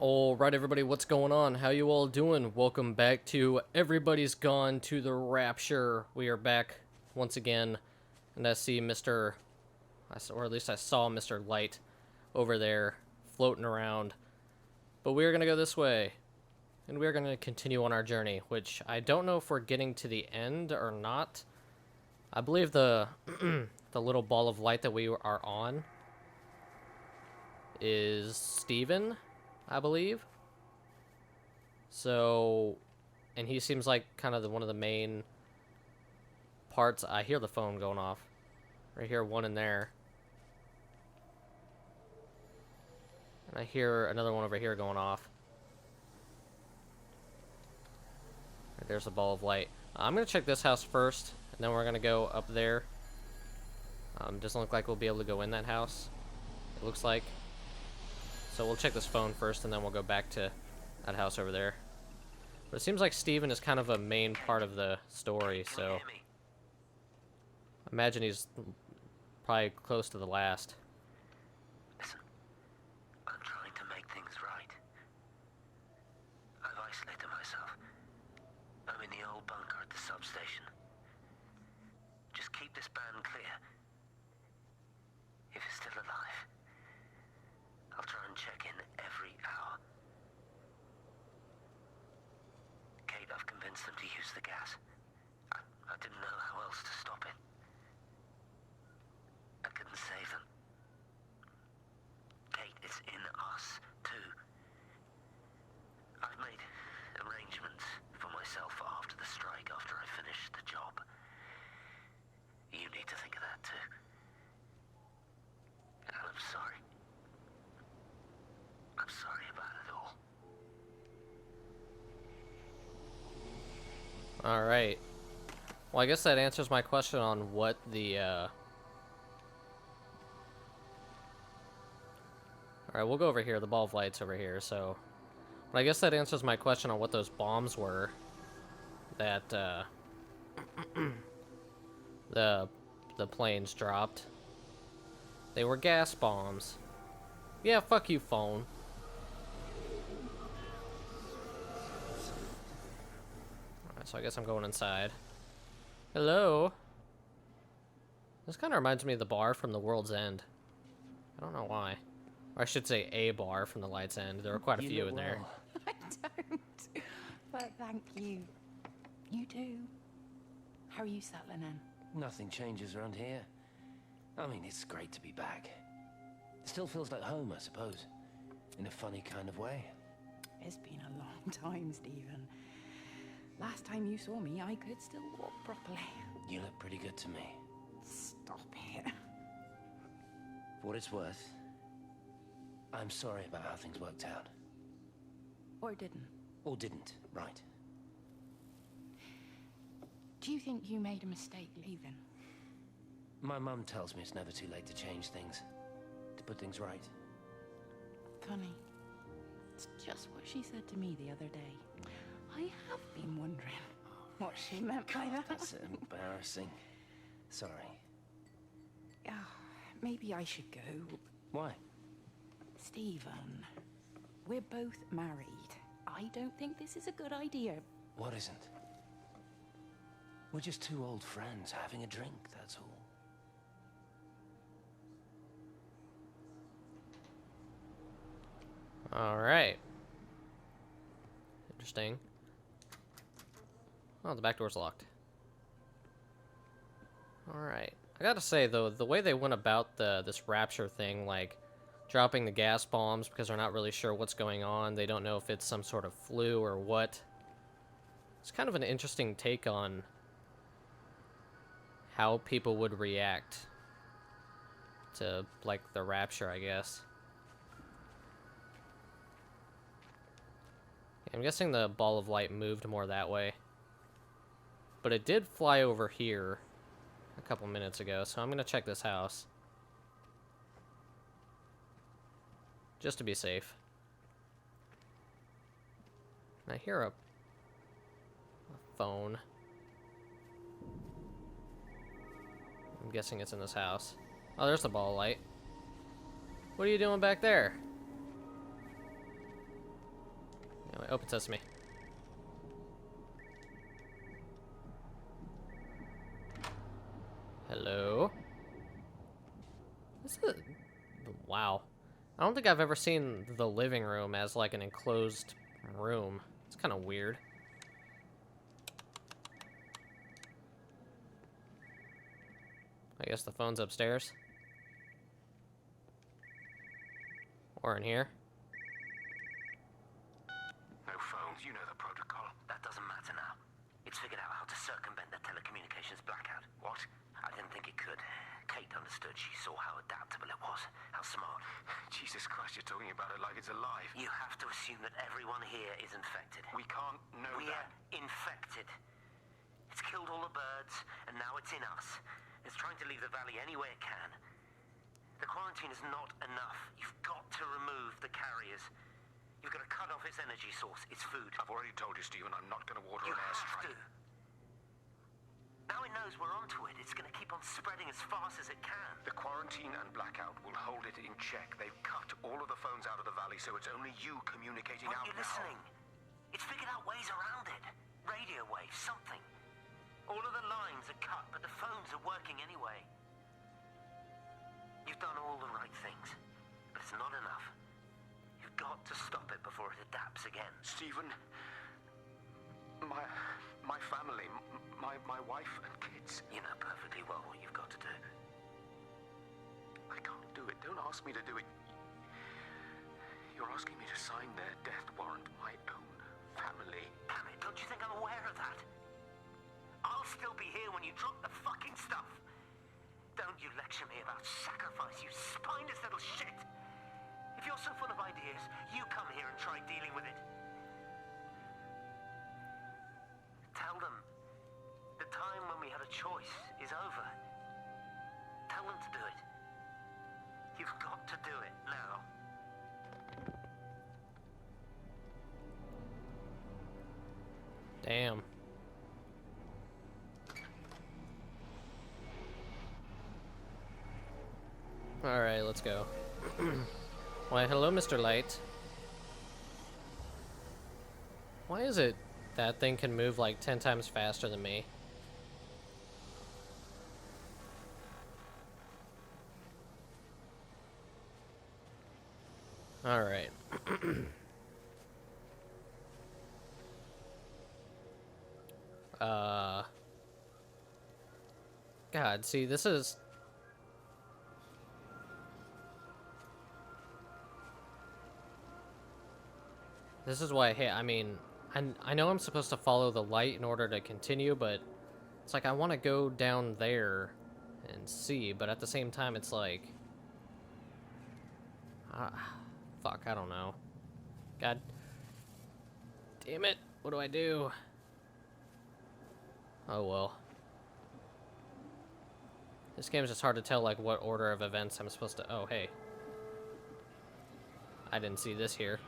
Alright everybody, what's going on? How you all doing? Welcome back to Everybody's Gone to the Rapture. We are back once again, and I see or at least I saw Mr. Light over there floating around. But we are going to go this way, and we are going to continue on our journey, which I don't know if we're getting to the end or not. I believe the the little ball of light that we are on is Steven, I believe. So, and he seems like kind of one of the main parts. I hear the phone going off. Right here, one in there. And I hear another one over here going off. Right, there's a ball of light. I'm going to check this house first, and then we're going to go up there. Doesn't look like we'll be able to go in that house, it looks like. So we'll check this phone first, and then we'll go back to that house over there. But it seems like Steven is kind of a main part of the story, so I imagine he's probably close to the last. Listen, I'm trying to make things right. I've isolated myself. I'm in the old bunker at the substation. Just keep this band clear. If it's still alive, I'll try and check in every hour. Kate, I've convinced them to use the gas. I didn't know how else to stop it. I couldn't save them. Kate, it's in us, too. I've made arrangements for myself after the strike, after I finish the job. You need to think of that, too. And I'm sorry. I'm sorry about it all. Alright. Well, I guess that answers my question on what the, Alright, we'll go over here. The ball of light's over here, so... But I guess that answers my question on what those bombs were. That, the planes dropped. They were gas bombs. Yeah, fuck you, phone. Alright, so I guess I'm going inside. Hello? This kind of reminds me of the bar from The World's End. I don't know why. Or I should say a bar from The Light's End. There were quite a few in there. I don't. But thank you. You do. How are you settling in? Nothing changes around here. I mean, it's great to be back. It still feels like home, I suppose. In a funny kind of way. It's been a long time, Stephen. Last time you saw me, I could still walk properly. You look pretty good to me. Stop it. For what it's worth, I'm sorry about how things worked out. Or didn't. Or didn't, right. Do you think you made a mistake leaving? My mum tells me it's never too late to change things. To put things right. Funny. It's just what she said to me the other day. I have been wondering what she meant by that. That's embarrassing. Sorry. Maybe I should go. Why? Stephen, we're both married. I don't think this is a good idea. What isn't? We're just two old friends having a drink, that's all. Alright. Interesting. Oh, the back door's locked. Alright. I gotta say, though, the way they went about this Rapture thing, like, dropping the gas bombs because they're not really sure what's going on, they don't know if it's some sort of flu or what. It's kind of an interesting take on how people would react to, like, the Rapture, I guess. I'm guessing the ball of light moved more that way. But it did fly over here a couple minutes ago, so I'm going to check this house. Just to be safe. I hear a phone. I'm guessing it's in this house. Oh, there's the ball of light. What are you doing back there? Wait, open sesame. Hello? This is... Wow. I don't think I've ever seen the living room as, like, an enclosed room. It's kind of weird. I guess the phone's upstairs. Or in here. No phones, you know the protocol. That doesn't matter now. It's figured out how to circumvent the telecommunications blackout. What? I didn't think it could. Kate understood. She saw how adaptable it was. How smart. Jesus Christ, you're talking about it like it's alive. You have to assume that everyone here is infected. We can't know that. We're infected. It's killed all the birds, and now it's in us. It's trying to leave the valley any way it can. The quarantine is not enough. You've got to remove the carriers. You've got to cut off its energy source, its food. I've already told you, Stephen, I'm not going to order an airstrike. You have to. Now it knows we're onto it. It's going to keep on spreading as fast as it can. The quarantine and blackout will hold it in check. They've cut all of the phones out of the valley, so it's only you communicating out now. Aren't you listening? It's figured out ways around it. Radio waves, something. All of the lines are cut, but the phones are working anyway. You've done all the right things, but it's not enough. You've got to stop it before it adapts again. Stephen, my family, my wife and kids. You know perfectly well what you've got to do. I can't do it. Don't ask me to do it. You're asking me to sign their death warrant, my own family. Damn it, don't you think I'm aware of that? I'll still be here when you drop the fucking stuff. Don't you lecture me about sacrifice, you spineless little shit. If you're so full of ideas, you come here and try dealing with it. Tell them the time when we had a choice is over. Tell them to do it. You've got to do it now. Damn. Alright, let's go. Why, hello, Mr. Light. Why is it that thing can move like 10 times faster than me? Alright. God, see, this is... This is why I hate, I mean, I know I'm supposed to follow the light in order to continue, but it's like I want to go down there and see, but at the same time it's like... fuck, I don't know. God damn it, what do I do? Oh well. This game is just hard to tell, like, what order of events I'm supposed to... Oh, hey. I didn't see this here.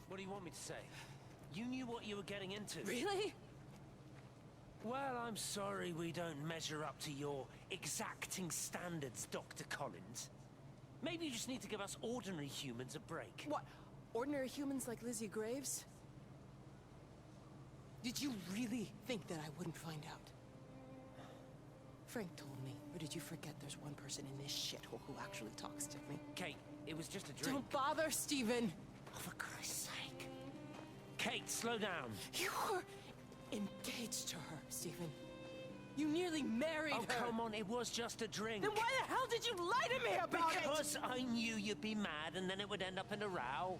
What do you want me to say? You knew what you were getting into. Really? Well, I'm sorry we don't measure up to your exacting standards, Dr. Collins. Maybe you just need to give us ordinary humans a break. What? Ordinary humans like Lizzie Graves? Did you really think that I wouldn't find out? Frank told me, or did you forget there's one person in this shithole who actually talks to me? Kate, it was just a drink. Don't bother, Stephen! Oh, for Christ's sake. Kate, slow down. You were engaged to her, Stephen. You nearly married her. Oh, come on, it was just a drink. Then why the hell did you lie to me about it? Because I knew you'd be mad and then it would end up in a row.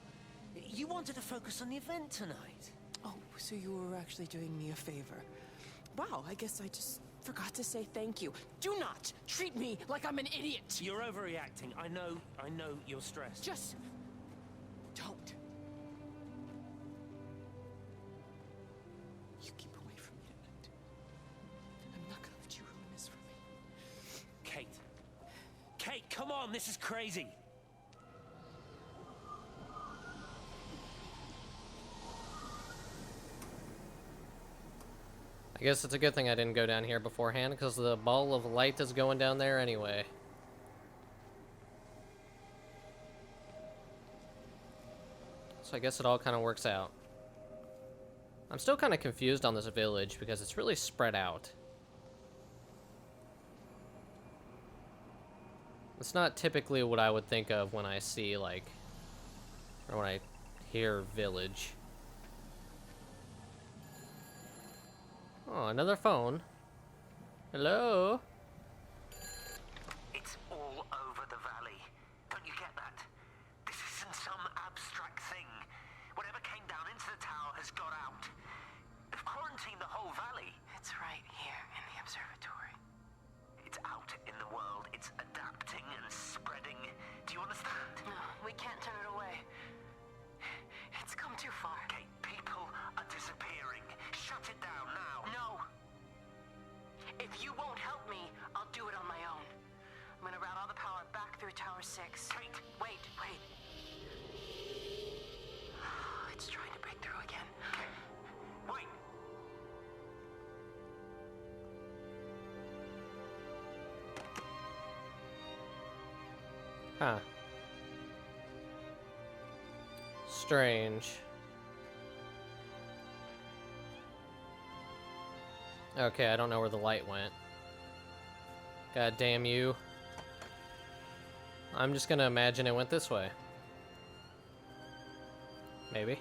You wanted to focus on the event tonight. Oh, so you were actually doing me a favor. Wow, I guess I just forgot to say thank you. Do not treat me like I'm an idiot. You're overreacting. I know you're stressed. Just don't. You keep away from me tonight. I'm not gonna let you ruin this for me. Kate. Kate, come on, this is crazy. I I guess it's a good thing I didn't go down here beforehand, because the ball of light is going down there anyway. So I guess it all kind of works out. I'm still kind of confused on this village, because it's really spread out. It's not typically what I would think of when I see, like, or when I hear village. Oh, another phone. Hello? It's all over the valley. Don't you get that? This isn't some abstract thing. Whatever came down into the tower has got out. They've quarantined the whole valley. It's right here in the observatory. It's out in the world. It's adapting and spreading. Do you understand? No, we can't turn it away. It's come too far. Okay, people are disappearing. Shut it down now. No! If you won't help me, I'll do it on my own. I'm gonna route all the power back through Tower 6. Kate! Wait. It's trying to break through again. Wait! Huh. Strange. Okay, I don't know where the light went. God damn you. I'm just gonna imagine it went this way. Maybe.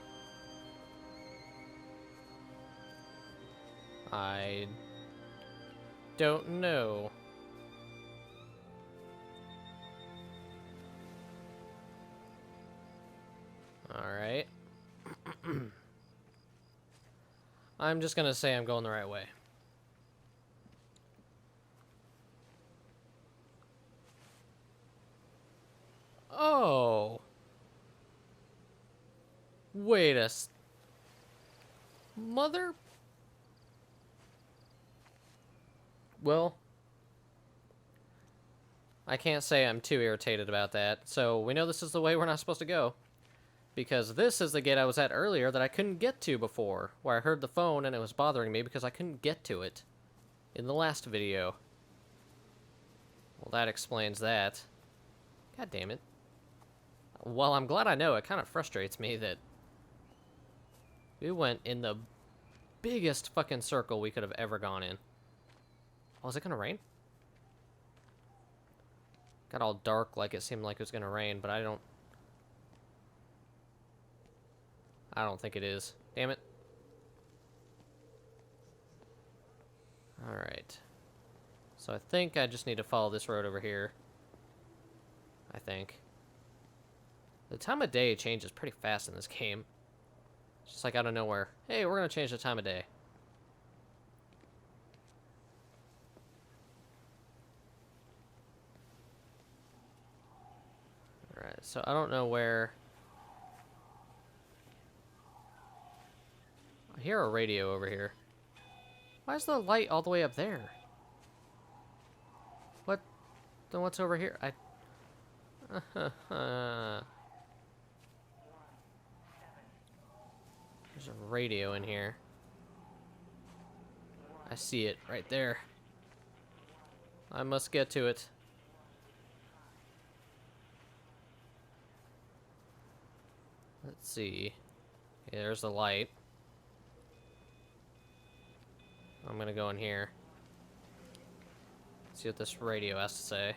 I don't know. Alright. I'm just gonna say I'm going the right way. Oh. Wait a mother? Well, I can't say I'm too irritated about that. So we know this is the way we're not supposed to go. Because this is the gate I was at earlier that I couldn't get to before. Where I heard the phone and it was bothering me because I couldn't get to it in the last video. Well, that explains that. God damn it. Well, I'm glad I know. It kind of frustrates me that we went in the biggest fucking circle we could have ever gone in. Oh, is it gonna rain? Got all dark like it seemed like it was gonna rain, but I don't think it is. Damn it. Alright. So I think I just need to follow this road over here. I think. The time of day changes pretty fast in this game. It's just like out of nowhere. Hey, we're gonna change the time of day. Alright, so I don't know where... I hear a radio over here. Why is the light all the way up there? What? Then what's over here? There's a radio in here. I see it right there. I must get to it. Let's see. Yeah, there's the light. I'm gonna go in here. See what this radio has to say.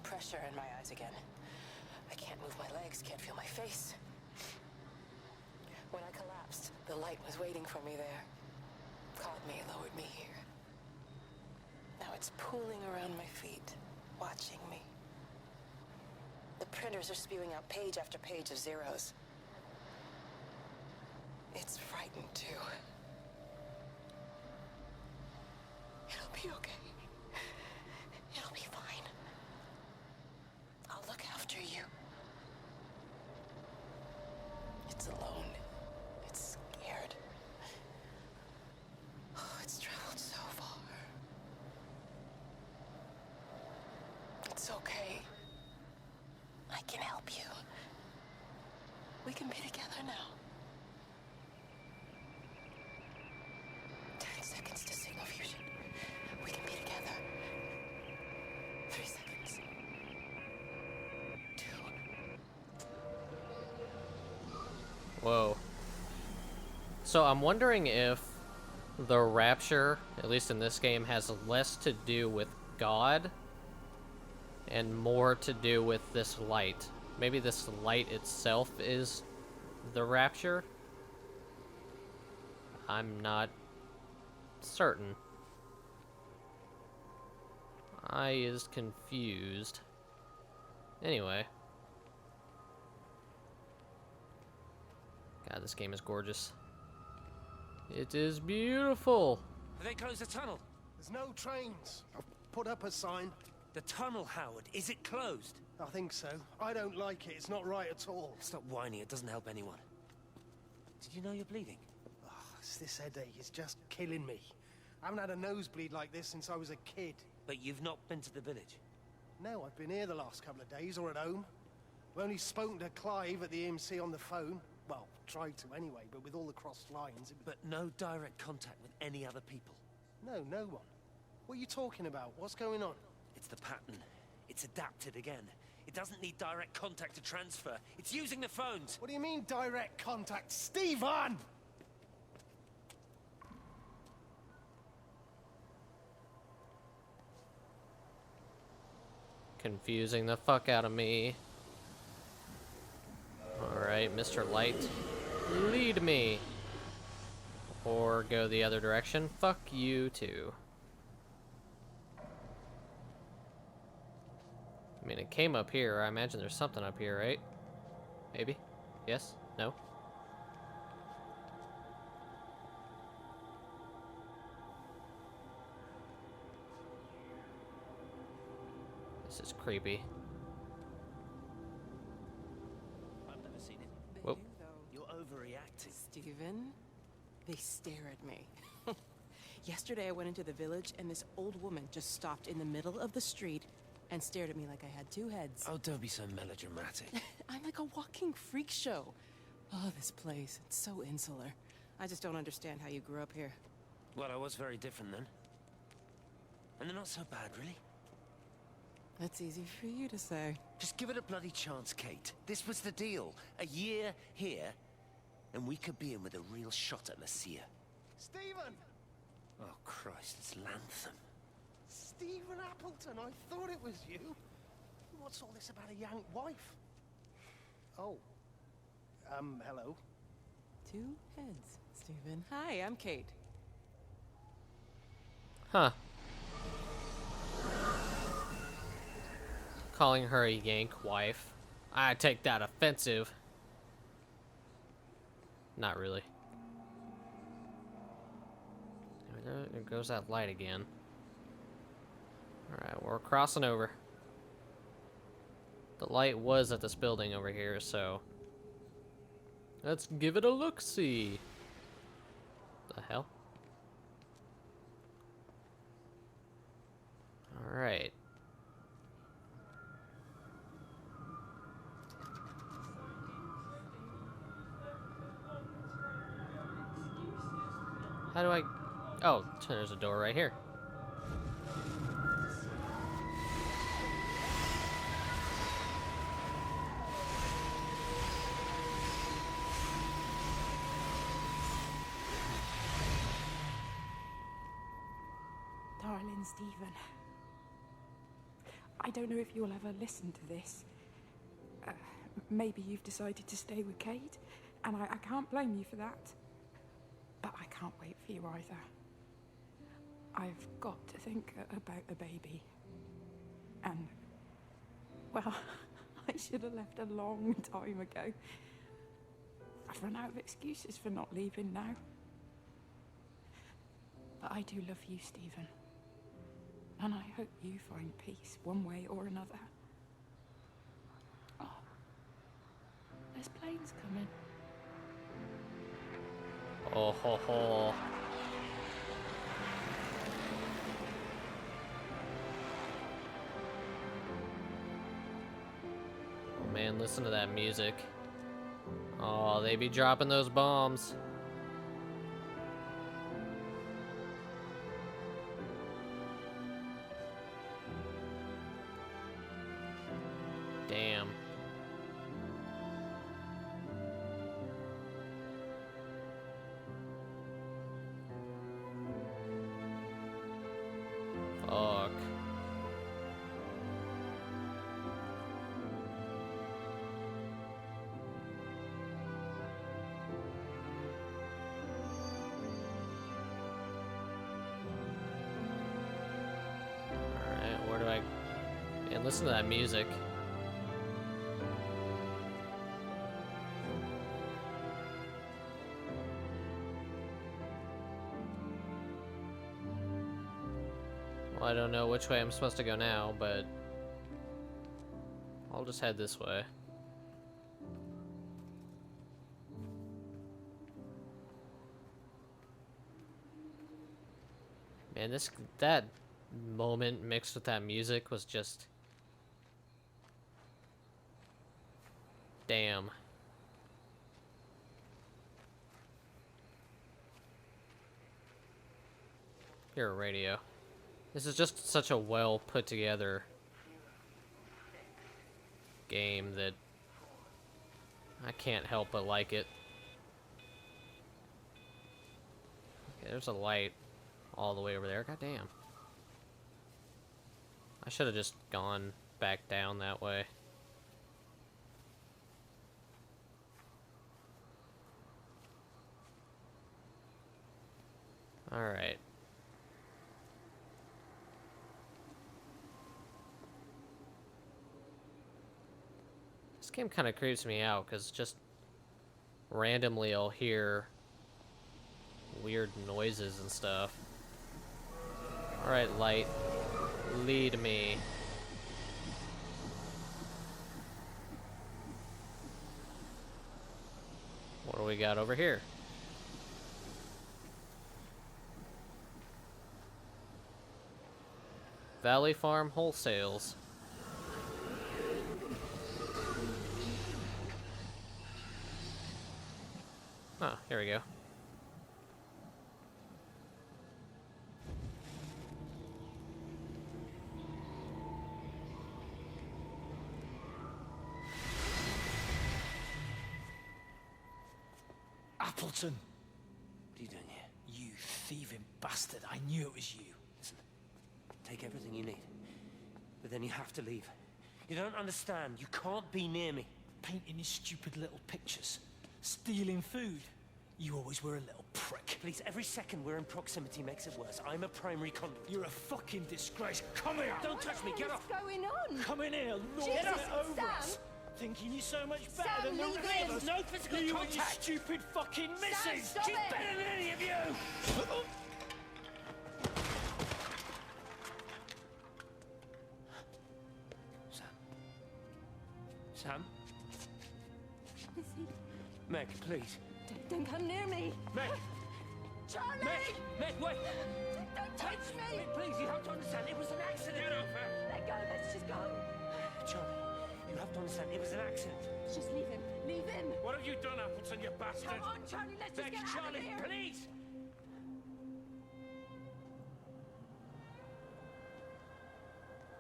Pressure in my eyes again. I can't move my legs, can't feel my face. When I collapsed, the light was waiting for me there. Caught me, lowered me here. Now it's pooling around my feet, watching me. The printers are spewing out page after page of zeros. It's frightened too. It'll be okay. It'll be fine. I'll look after you. It's alone. It's scared. Oh, it's traveled so far. It's okay. I can help you. We can can be together now. 10 seconds to signal fusion. We can be together. 3 seconds. 2. Whoa. So I'm wondering if the Rapture, at least in this game, has less to do with God and more to do with this light. Maybe this light itself is the Rapture? I'm not certain. I is confused. Anyway. God, this game is gorgeous. It is beautiful. Have they closed the tunnel? There's no trains. I've put up a sign. The tunnel, Howard. Is it closed? I think so. I don't like it. It's not right at all. Stop whining. It doesn't help anyone. Did you know you're bleeding? Oh, it's this headache. It's just killing me. I haven't had a nosebleed like this since I was a kid. But you've not been to the village? No, I've been here the last couple of days, or at home. I've only spoken to Clive at the EMC on the phone. Well, tried to anyway, but with all the crossed lines, it was... But no direct contact with any other people? No one. What are you talking about? What's going on? It's the pattern. It's adapted again. It doesn't need direct contact to transfer. It's using the phones. What do you mean, direct contact? Stephen! Confusing the fuck out of me. Alright, Mr. Light, lead me. Or go the other direction. Fuck you too. I mean, it came up here. I imagine there's something up here, right? Maybe? Yes? No? This is creepy. I've never seen it. They Whoop. do, though. You're overreacting. Stephen, they stare at me. Yesterday I went into the village and this old woman just stopped in the middle of the street and stared at me like I had 2 heads. Oh, don't be so melodramatic. I'm like a walking freak show. Oh, this place, it's so insular. I just don't understand how you grew up here. Well, I was very different then. And they're not so bad, really. That's easy for you to say. Just give it a bloody chance, Kate. This was the deal. A year here, and we could be in with a real shot at Lucia. Stephen! Oh, Christ, it's Lantham. Stephen Appleton, I thought it was you. What's all this about a Yank wife? Oh. Hello. 2 heads, Stephen. Hi, I'm Kate. Huh. Calling her a Yank wife. I take that offensive. Not really. There goes that light again. Alright, we're crossing over. The light was at this building over here, so... let's give it a look-see. The hell? Alright. How do I... oh, there's a door right here. Darling Stephen, I don't know if you'll ever listen to this. Maybe you've decided to stay with Kate, and I can't blame you for that. But I can't wait for you either. I've got to think about the baby. And, well, I should have left a long time ago. I've run out of excuses for not leaving now. But I do love you, Stephen. And I hope you find peace one way or another. Oh, there's planes coming. Oh ho ho. Oh man, listen to that music. Oh, they be dropping those bombs. Damn. Fuck. Alright, where do I... And listen to that music. Well, I don't know which way I'm supposed to go now, but I'll just head this way. Man, that moment mixed with that music was just... Damn. Here, radio. This is just such a well put together game that I can't help but like it. Okay, there's a light all the way over there. God damn. I should have just gone back down that way. Alright. This game kind of creeps me out because just randomly I'll hear weird noises and stuff. Alright, light. Lead me. What do we got over here? Valley Farm Wholesales. Oh, here we go. Appleton! What are you doing here? You thieving bastard. I knew it was you. Listen, take everything you need. But then you have to leave. You don't understand. You can't be near me. Painting his stupid little pictures. Stealing food. You always were a little prick. Please, every second we're in proximity makes it worse. I'm a primary conduit. You're a fucking disgrace. Come here! Don't touch me, get off! What's going on? Come in here, lord Jesus, it over Sam! us! Thinking you're so much better Sam, than the leave rest him! of us. No physical You and your contact! stupid fucking missus! stop She's it! better than any of you! Sam? Sam? Lizzie, Meg, please. don't come near me. Meg! Charlie! Meg, wait! Don't touch me! Meg, please, you have to understand, it was an accident! Get off her! Let go, let's just go. Charlie, you have to understand, it was an accident. Just leave him. Leave him. What have you done, Appleton, you bastard? Come on, Charlie, let's just Meg, get out of Charlie, here. please!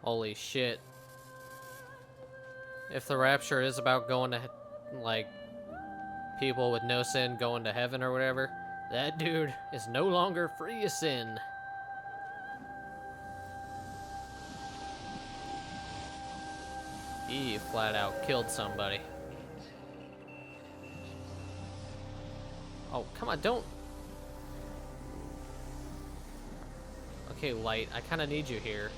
Holy shit. If the Rapture is about going to, like, people with no sin going to heaven or whatever, that dude is no longer free of sin. He flat out killed somebody. Oh, come on, don't. Okay, Light, I kind of need you here.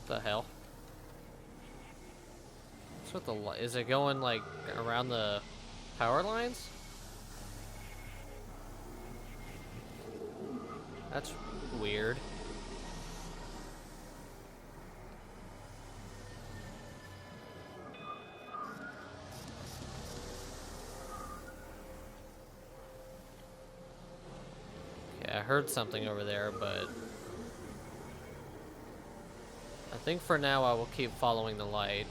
The hell? What's with the light? Is it going like around the power lines? That's weird. Okay, I heard something over there, but think for now I will keep following the light.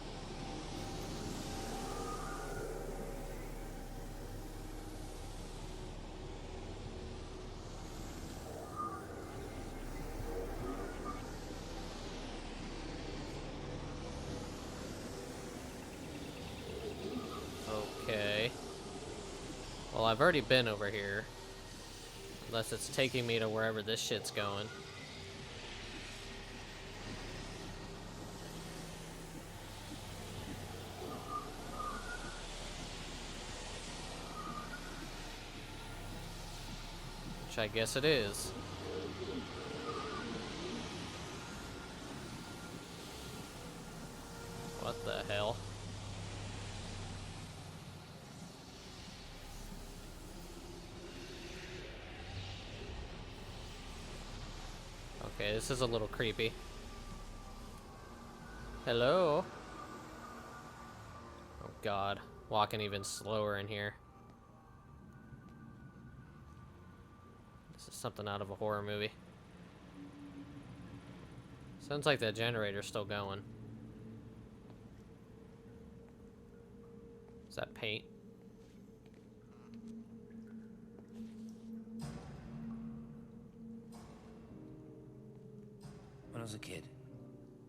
Okay. Well, I've already been over here. Unless it's taking me to wherever this shit's going. Which I guess it is. What the hell? Okay, this is a little creepy. Hello? Oh god, walking even slower in here. This is something out of a horror movie. Sounds like the generator's still going. Is that paint? When I was a kid,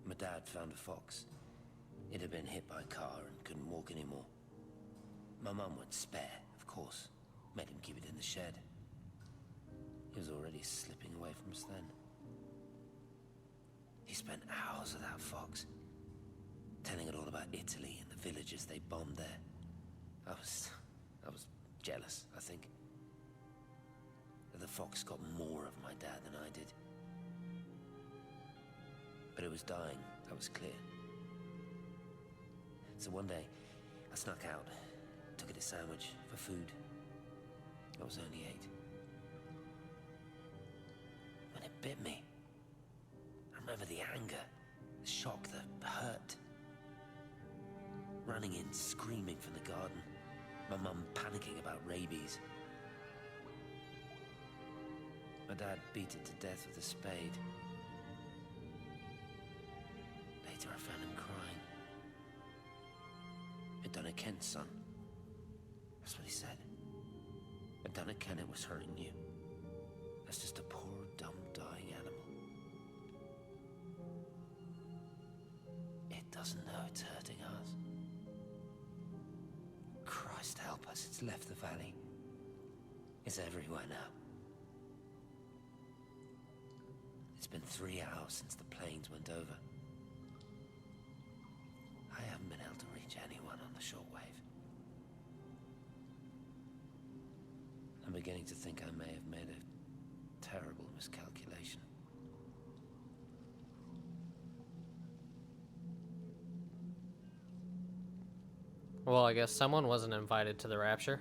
my dad found a fox. It had been hit by a car and couldn't walk anymore. My mum went spare, of course. Made him keep it in the shed. He was already slipping away from us then. He spent hours with that fox, telling it all about Italy and the villages they bombed there. I was jealous, I think. But the fox got more of my dad than I did. But it was dying, that was clear. So one day, I snuck out, took it a sandwich for food. I was only 8. When it bit me, I remember the anger, the shock, the hurt. Running in, screaming from the garden, my mum panicking about rabies. My dad beat it to death with a spade. Later I found him crying. I'd done it, Ken's son. That's what he said. I'd done it, Ken, it was hurting you. That's just a poor, dumb, dying animal. It doesn't know it's hurting us. Christ help us, it's left the valley. It's everywhere now. It's been 3 hours since the planes went over. I haven't been able to reach anyone on the shortwave. I'm beginning to think I may have made a terrible miscalculation. Well, I guess someone wasn't invited to the Rapture.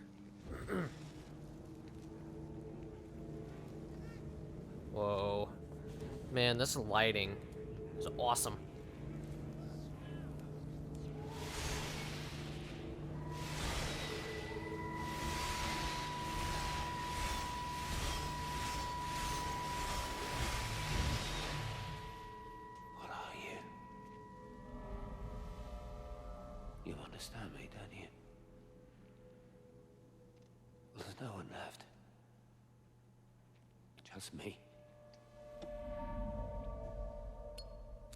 Whoa. Man, this lighting is awesome. What are you? You understand me, don't you? Well, there's no one left. Just me.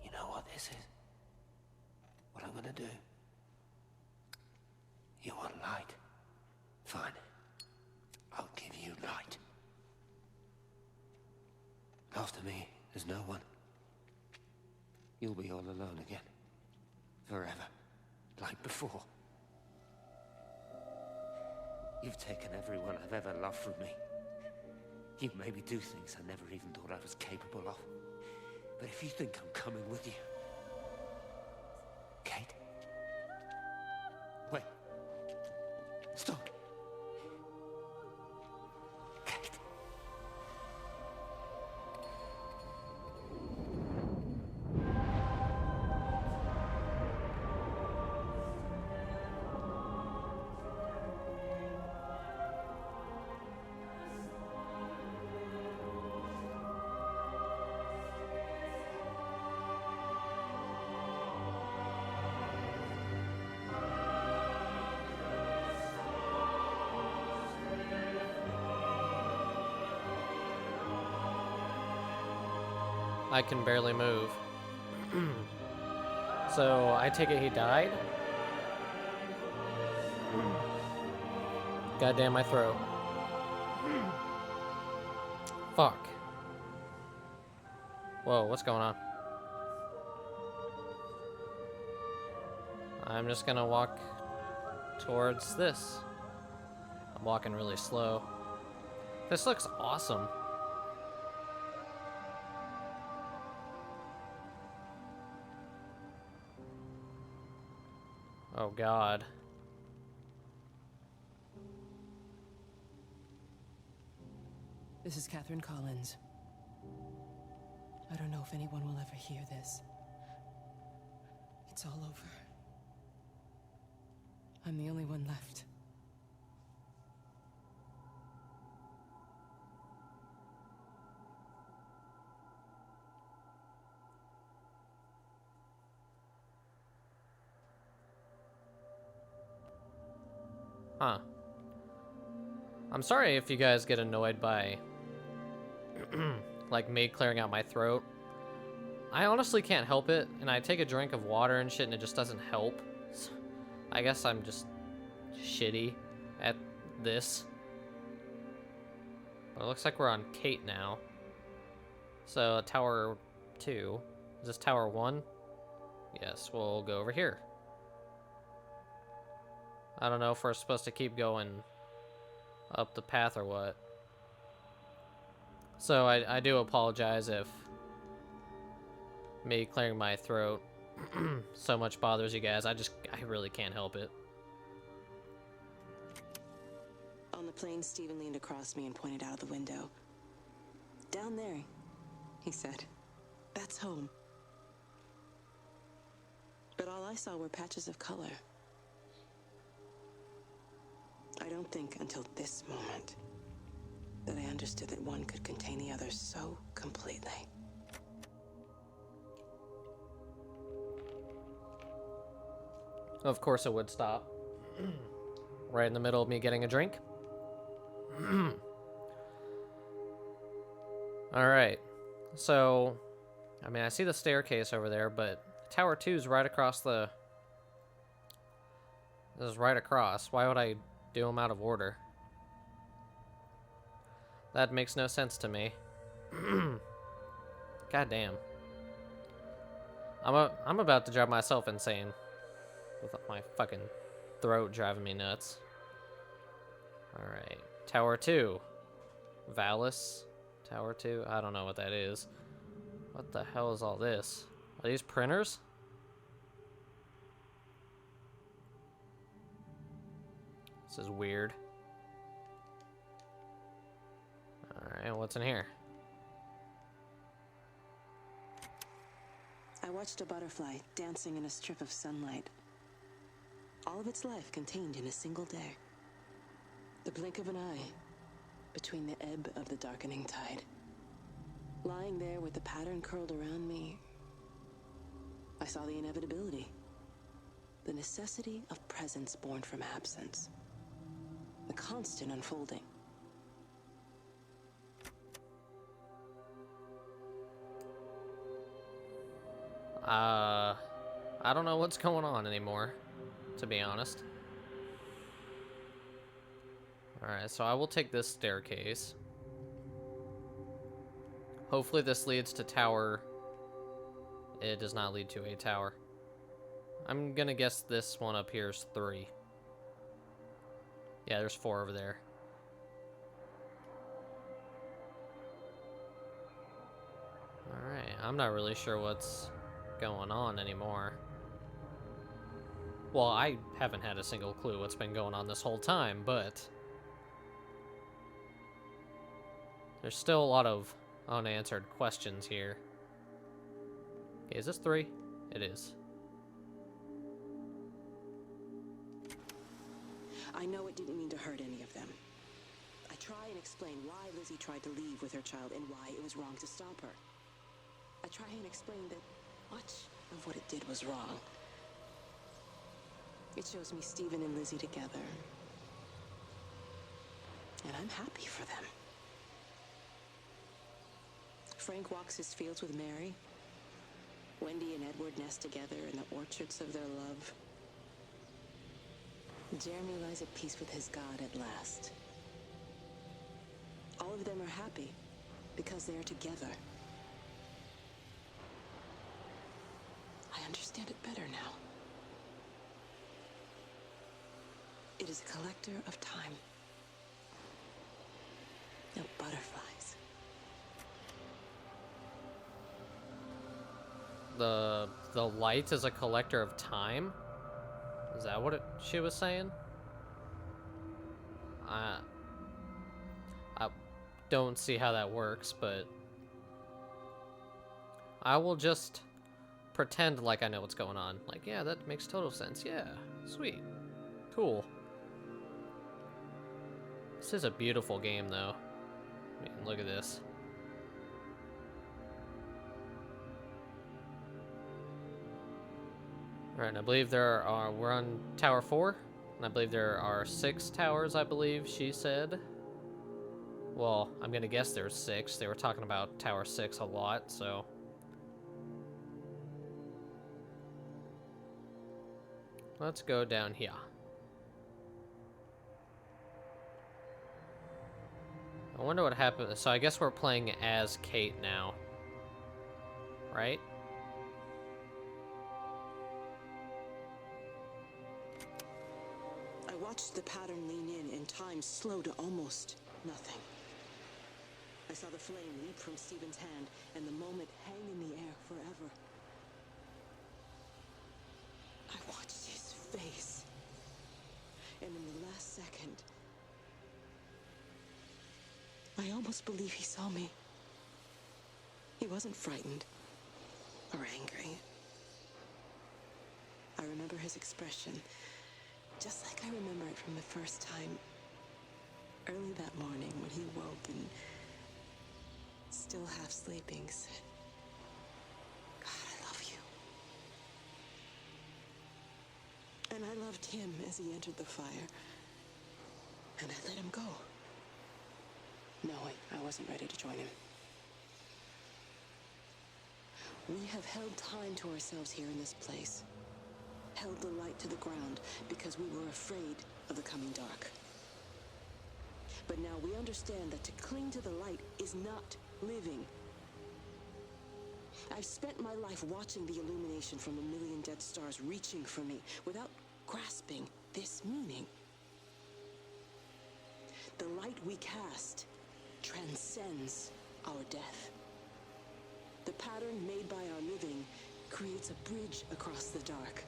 You know what this is? What I'm gonna do? You want light? Fine. I'll give you light. After me, there's no one. You'll be all alone again. Forever. Like before. You've taken everyone I've ever loved from me. You've made me do things I never even thought I was capable of. But if you think I'm coming with you... Kate? Wait. Stop. Kate. I can barely move. So, I take it he died? Goddamn my throat. Fuck. Whoa, what's going on? I'm just gonna walk towards this. I'm walking really slow. This looks awesome. Oh God. This is Catherine Collins. I don't know if anyone will ever hear this. It's all over. I'm the only one left. Huh. I'm sorry if you guys get annoyed by like me clearing out my throat. I honestly can't help it, and I take a drink of water and shit and it just doesn't help. So I guess I'm just shitty at this. But it looks like we're on Kate now. So Tower 2. Is this Tower 1? Yes, we'll go over here. I don't know if we're supposed to keep going up the path or what. So I do apologize if me clearing my throat so much bothers you guys. I really can't help it. On the plane, Stephen leaned across me and pointed out of the window. Down there, he said. That's home. But all I saw were patches of color. I don't think until this moment that I understood that one could contain the other so completely. Of course it would stop. Right in the middle of me getting a drink. Alright. So, I mean, I see the staircase over there, but Tower 2 is right across the... This is right across. Why would I do them out of order? That makes no sense to me. God damn. I'm about to drive myself insane with my fucking throat driving me nuts. Alright. Tower 2. Valis. Tower 2. I don't know what that is. What the hell is all this? Are these printers? This is weird. Alright, what's in here? I watched a butterfly dancing in a strip of sunlight. All of its life contained in a single day. The blink of an eye between the ebb of the darkening tide. Lying there with the pattern curled around me, I saw the inevitability. The necessity of presence born from absence. The constant unfolding. I don't know what's going on anymore, to be honest. Alright, so I will take this staircase. Hopefully this leads to tower. It does not lead to a tower. I'm gonna guess this one up here is 3. Yeah, there's 4 over there. Alright, I'm not really sure what's going on anymore. Well, I haven't had a single clue what's been going on this whole time, but there's still a lot of unanswered questions here. Okay, is this 3? It is. I know it didn't mean to hurt any of them. I try and explain why Lizzie tried to leave with her child and why it was wrong to stop her. I try and explain that much of what it did was wrong. It shows me Stephen and Lizzie together. And I'm happy for them. Frank walks his fields with Mary. Wendy and Edward nest together in the orchards of their love. Jeremy lies at peace with his God at last. All of them are happy because they are together. I understand it better now. It is a collector of time. No butterflies. The light is a collector of time? Is that what she was saying? I don't see how that works, but I will just pretend like I know what's going on. Like, yeah, that makes total sense. Yeah, sweet. Cool. This is a beautiful game, though. I mean, look at this. Alright, and I believe we're on Tower 4, and I believe there are 6 towers, I believe she said. Well, I'm gonna guess there's 6. They were talking about Tower 6 a lot, so. Let's go down here. I wonder what happened. So I guess we're playing as Kate now. Right? I watched the pattern lean in time slow to almost nothing. I saw the flame leap from Stephen's hand and the moment hang in the air forever. I watched his face, and in the last second, I almost believe he saw me. He wasn't frightened or angry. I remember his expression, just like I remember it from the first time, early that morning when he woke and, still half sleeping, said, "God, I love you." And I loved him as he entered the fire, and I let him go, knowing I wasn't ready to join him. We have held time to ourselves here in this place, held the light to the ground because we were afraid of the coming dark. But now we understand that to cling to the light is not living. I've spent my life watching the illumination from a million dead stars reaching for me without grasping this meaning. The light we cast transcends our death. The pattern made by our living creates a bridge across the dark.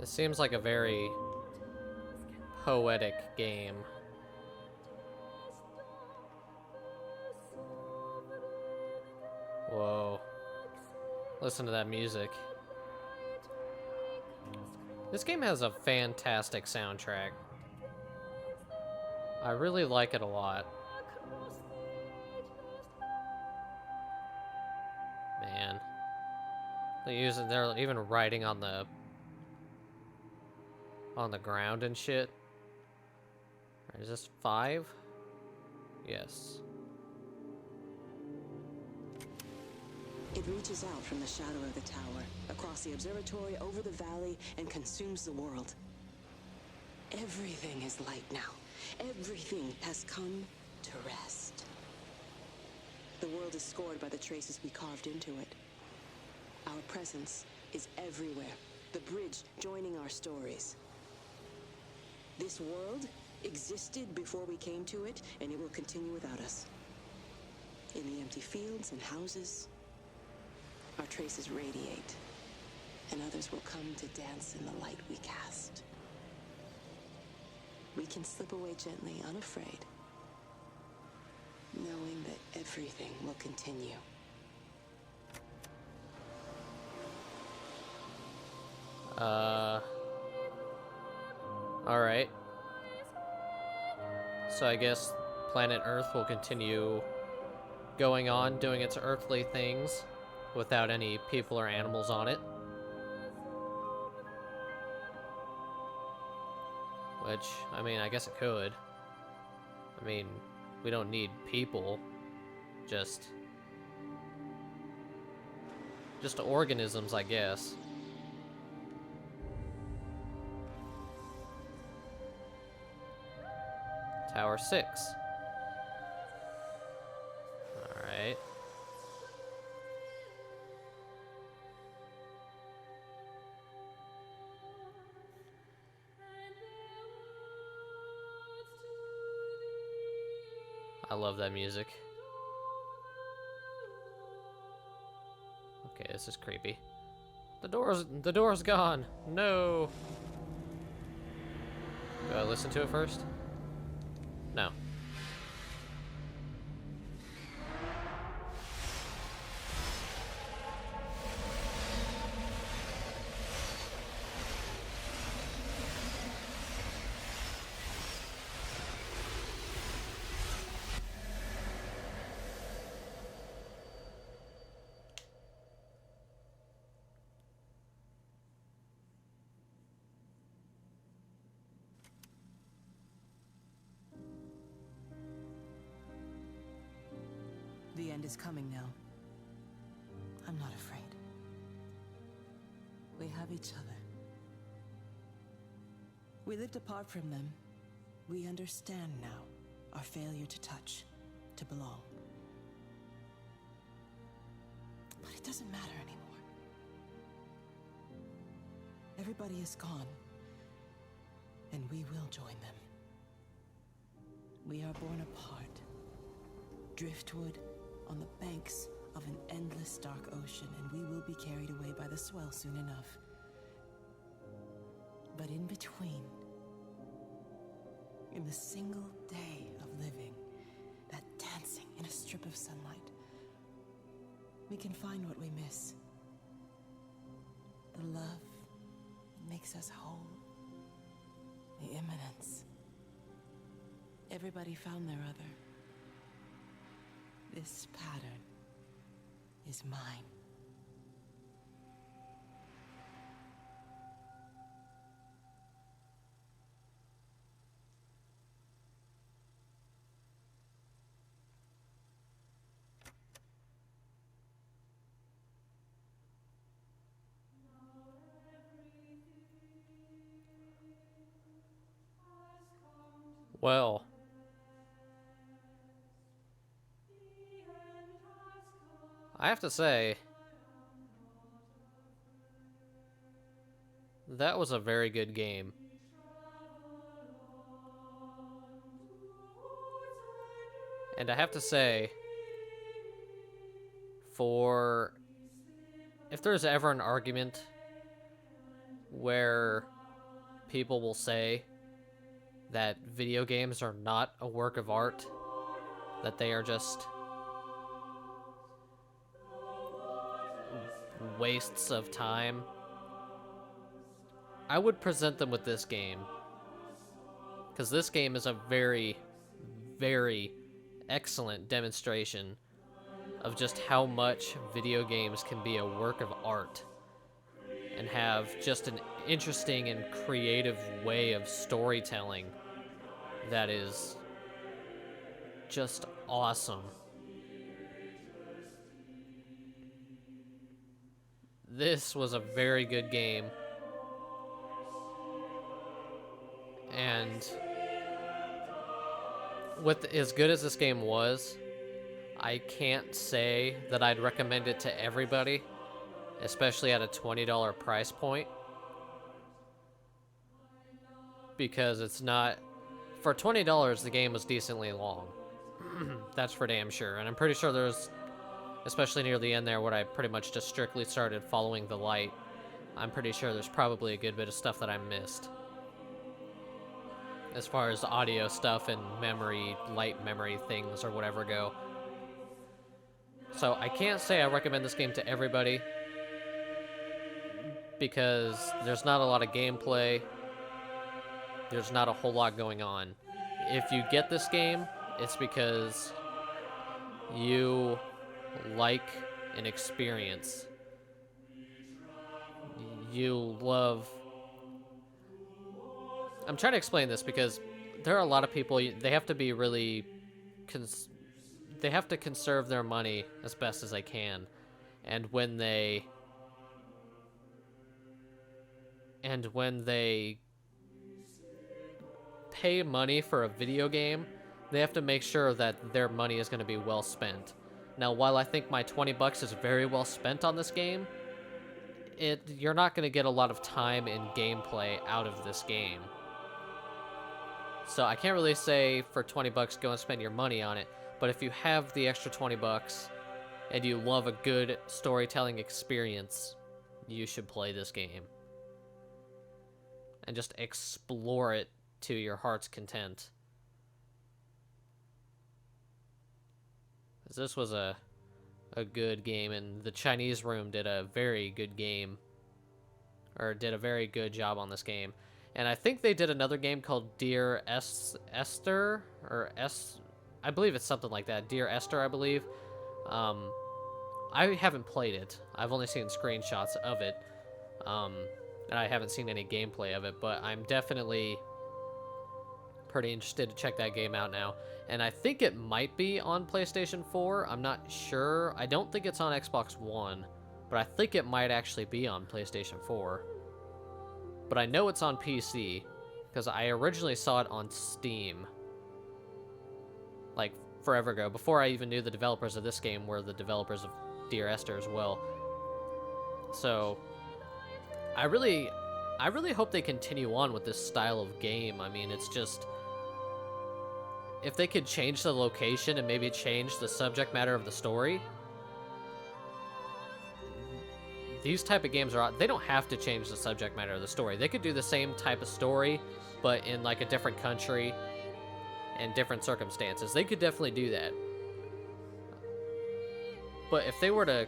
This seems like a very poetic game. Whoa. Listen to that music. This game has a fantastic soundtrack. I really like it a lot. Man. They're even writing on the ground and shit. Alright, is this 5? Yes. It reaches out from the shadow of the tower, across the observatory, over the valley, and consumes the world. Everything is light now. Everything has come to rest. The world is scored by the traces we carved into it. Our presence is everywhere, the bridge joining our stories. This world existed before we came to it, and it will continue without us. In the empty fields and houses, our traces radiate, and others will come to dance in the light we cast. We can slip away gently, unafraid, knowing that everything will continue. Alright. So I guess planet Earth will continue going on, doing its earthly things, without any people or animals on it. Which, I mean, I guess it could. I mean, we don't need people. Just organisms, I guess. Tower 6. Alright. I love that music. Okay, this is creepy. The door's gone. No. Do I listen to it first? No. The end is coming now. I'm not afraid. We have each other. We lived apart from them. We understand now our failure to touch, to belong. But it doesn't matter anymore. Everybody is gone, and we will join them. We are born apart, driftwood on the banks of an endless dark ocean, and we will be carried away by the swell soon enough. But in between, in the single day of living, that dancing in a strip of sunlight, we can find what we miss. The love that makes us whole. The imminence. Everybody found their other. This pattern is mine. Well, I have to say, that was a very good game. And I have to say, if there's ever an argument where people will say that video games are not a work of art, that they are just wastes of time, I would present them with this game. Because this game is a very, very excellent demonstration of just how much video games can be a work of art and have just an interesting and creative way of storytelling that is just awesome. This was a very good game. And with as good as this game was, I can't say that I'd recommend it to everybody, especially at a $20 price point. Because it's not... For $20, the game was decently long. That's for damn sure. And I'm pretty sure there's, especially near the end there, when I pretty much just strictly started following the light, I'm pretty sure there's probably a good bit of stuff that I missed. As far as audio stuff and memory, light memory things or whatever go. So I can't say I recommend this game to everybody, because there's not a lot of gameplay. There's not a whole lot going on. If you get this game, it's because you like an experience. You love... I'm trying to explain this because there are a lot of people, they have to be really, they have to conserve their money as best as they can. And when they pay money for a video game, they have to make sure that their money is going to be well spent. Now, while I think my $20 is very well spent on this game, you're not going to get a lot of time and gameplay out of this game. So I can't really say for $20 go and spend your money on it, but if you have the extra $20 and you love a good storytelling experience, you should play this game. And just explore it to your heart's content. This was a good game, and the Chinese Room did a very good game, or did a very good job on this game. And I think they did another game called Dear Esther, or I believe it's something like that. Dear Esther, I believe. I haven't played it. I've only seen screenshots of it, and I haven't seen any gameplay of it, but I'm definitely pretty interested to check that game out now. And I think it might be on PlayStation 4. I'm not sure. I don't think it's on Xbox One, but I think it might actually be on PlayStation 4. But I know it's on PC, because I originally saw it on Steam, like, forever ago. Before I even knew the developers of this game were the developers of Dear Esther as well. So, I really hope they continue on with this style of game. I mean, it's just, if they could change the location and maybe change the subject matter of the story. These type of games they don't have to change the subject matter of the story. They could do the same type of story, but in like a different country and different circumstances. They could definitely do that. But if they were to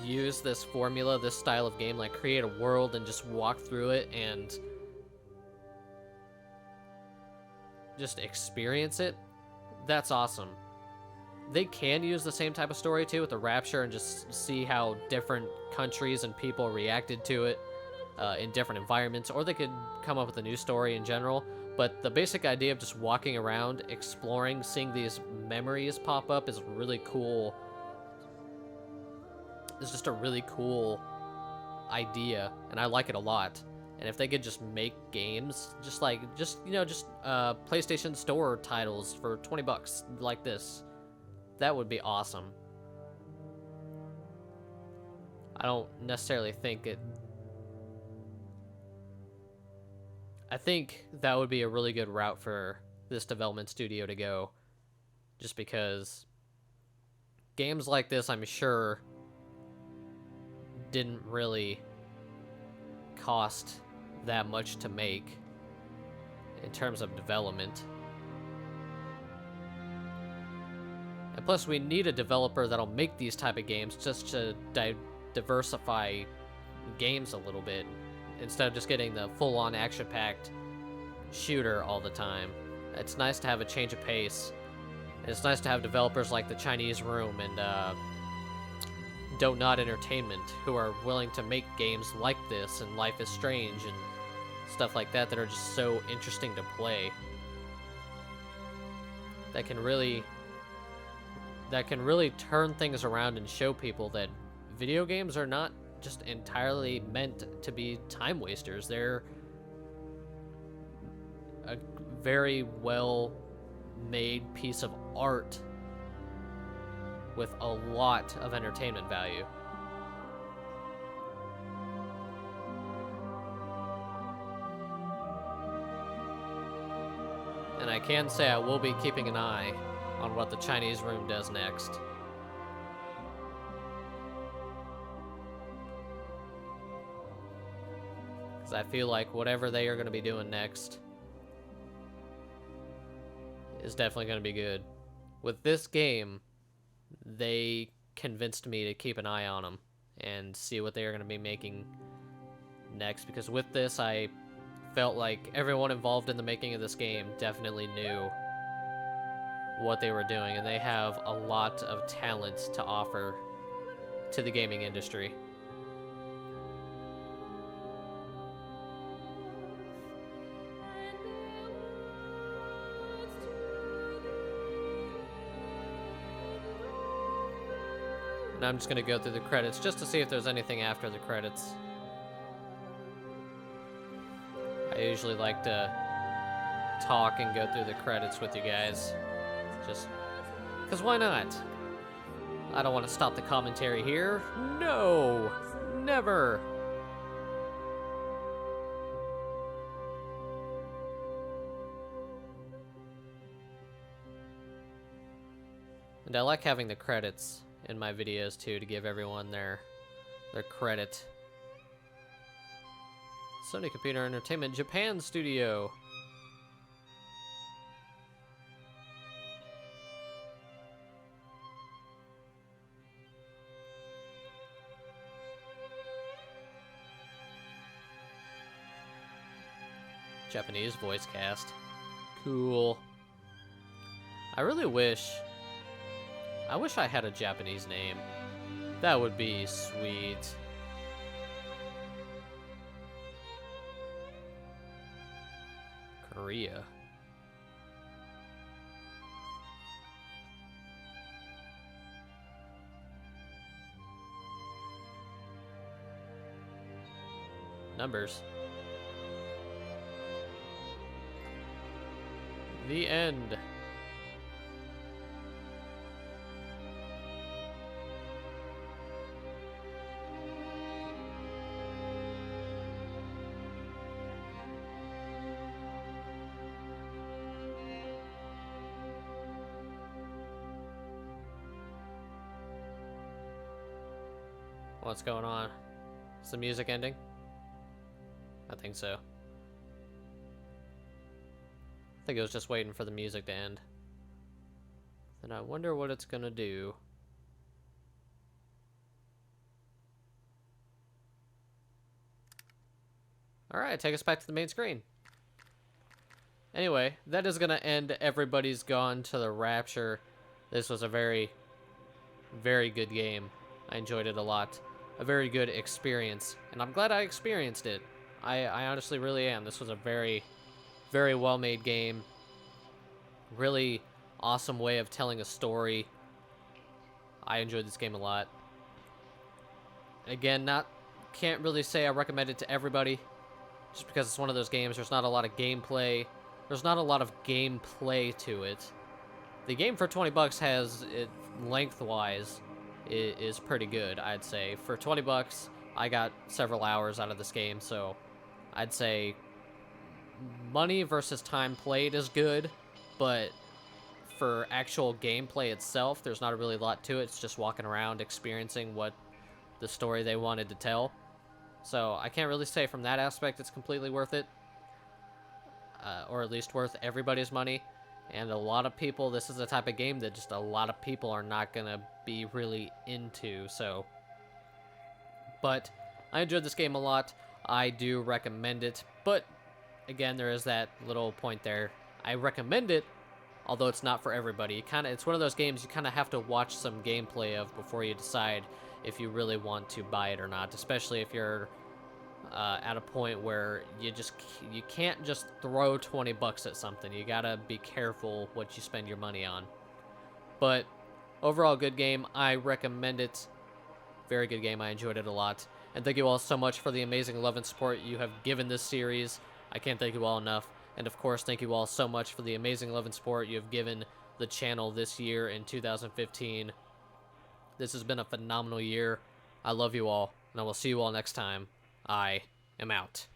use this formula, this style of game, like create a world and just walk through it and just experience it, that's awesome. They can use the same type of story too with the Rapture and just see how different countries and people reacted to it in different environments, or they could come up with a new story in general. But the basic idea of just walking around, exploring, seeing these memories pop up is really cool. It's just a really cool idea, and I like it a lot. And if they could just make games, just PlayStation Store titles for $20 like this, that would be awesome. I don't necessarily think it... I think that would be a really good route for this development studio to go. Just because games like this, I'm sure, didn't really cost that much to make in terms of development. And plus, we need a developer that'll make these type of games just to diversify games a little bit, instead of just getting the full-on action-packed shooter all the time. It's nice to have a change of pace. And it's nice to have developers like the Chinese Room and Don't Nod Entertainment who are willing to make games like this and Life is Strange and stuff like that that are just so interesting to play. That can really turn things around and show people that video games are not just entirely meant to be time wasters. They're a very well made piece of art with a lot of entertainment value. And I can say I will be keeping an eye on what the Chinese Room does next. Because I feel like whatever they are going to be doing next is definitely going to be good. With this game, they convinced me to keep an eye on them and see what they are going to be making next. Because with this, I felt like everyone involved in the making of this game definitely knew what they were doing, and they have a lot of talent to offer to the gaming industry. And I'm just gonna go through the credits just to see if there's anything after the credits. I usually like to talk and go through the credits with you guys. Just because why not? I don't want to stop the commentary here. No! Never! And I like having the credits in my videos too to give everyone their credit. Sony Computer Entertainment Japan Studio. Japanese voice cast. Cool. I wish I had a Japanese name. That would be sweet. Korea. Numbers. The end. What's going on? Is the music ending? I think so. I think it was just waiting for the music to end. And I wonder what it's gonna do. Alright, take us back to the main screen. Anyway, that is gonna end Everybody's Gone to the Rapture. This was a very, very good game. I enjoyed it a lot. A very good experience. And I'm glad I experienced it. I honestly really am. This was a very, very well-made game. Really awesome way of telling a story. I enjoyed this game a lot. Again, can't really say I recommend it to everybody. Just because it's one of those games, there's not a lot of gameplay. There's not a lot of gameplay to it. The game for 20 bucks has it lengthwise is pretty good, I'd say. For 20 bucks, I got several hours out of this game, so I'd say money versus time played is good, but for actual gameplay itself, there's not really a lot to it. It's just walking around, experiencing what the story they wanted to tell. So I can't really say from that aspect it's completely worth it, or at least worth everybody's money. And a lot of people, this is the type of game that just a lot of people are not gonna be really into, so. But I enjoyed this game a lot. I do recommend it, but again, there is that little point there. I recommend it, although it's not for everybody. It's one of those games you kind of have to watch some gameplay of before you decide if you really want to buy it or not, especially if you're at a point where you can't just throw 20 bucks at something. You gotta be careful what you spend your money on. But overall, good game. I recommend it. Very good game. I enjoyed it a lot. And thank you all so much for the amazing love and support you have given this series. I can't thank you all enough. And of course, thank you all so much for the amazing love and support you have given the channel this year in 2015. This has been a phenomenal year. I love you all, and I will see you all next time. I am out.